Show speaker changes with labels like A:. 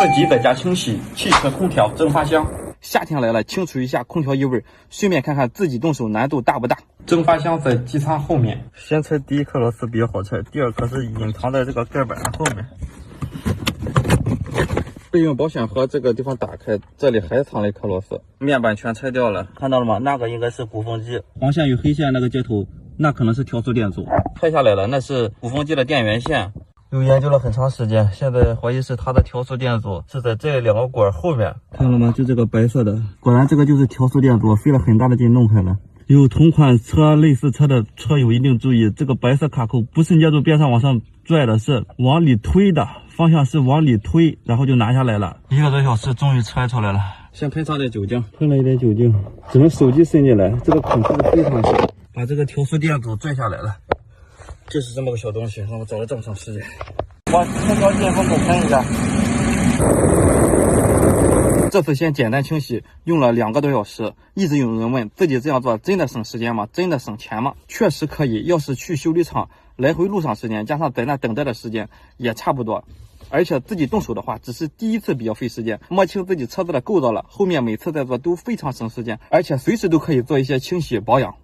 A: 自己在家清洗汽车空调蒸发箱。夏天来了，清除一下空调异味，顺便看看自己动手难度大不大。蒸发箱在机舱后面，先拆第一颗螺丝比较好拆，第二颗是隐藏在这个盖板后面。备用保险盒这个地方打开，这里还藏了一颗螺丝，面板全拆掉了，看到了吗？那个应该是鼓风机，黄线与黑线那个接头，那可能是调速电阻。拆下来了，那是鼓风机的电源线。又研究了很长时间，现在怀疑是它的调速电阻是在这两个管后面，看到了吗？就这个白色的，果然这个就是调速电阻，费了很大的劲弄开了。有同款车类似车的车友一定注意，这个白色卡扣不是捏住边上往上拽的，是往里推的，方向是往里推，然后就拿下来了。1个多小时终于拆出来了，先喷上点酒精，喷了一点酒精，只能手机伸进来，这个孔其实非常小，把这个调速电阻拽下来了。就是这么个小东西，让我找了这么长时间。往空调进风口喷一下。这次先简单清洗，用了2个多小时。一直有人问自己这样做真的省时间吗？真的省钱吗？确实可以，要是去修理厂来回路上时间加上在那等待的时间也差不多。而且自己动手的话，只是第一次比较费时间，摸清自己车子的构造了，后面每次再做都非常省时间，而且随时都可以做一些清洗保养。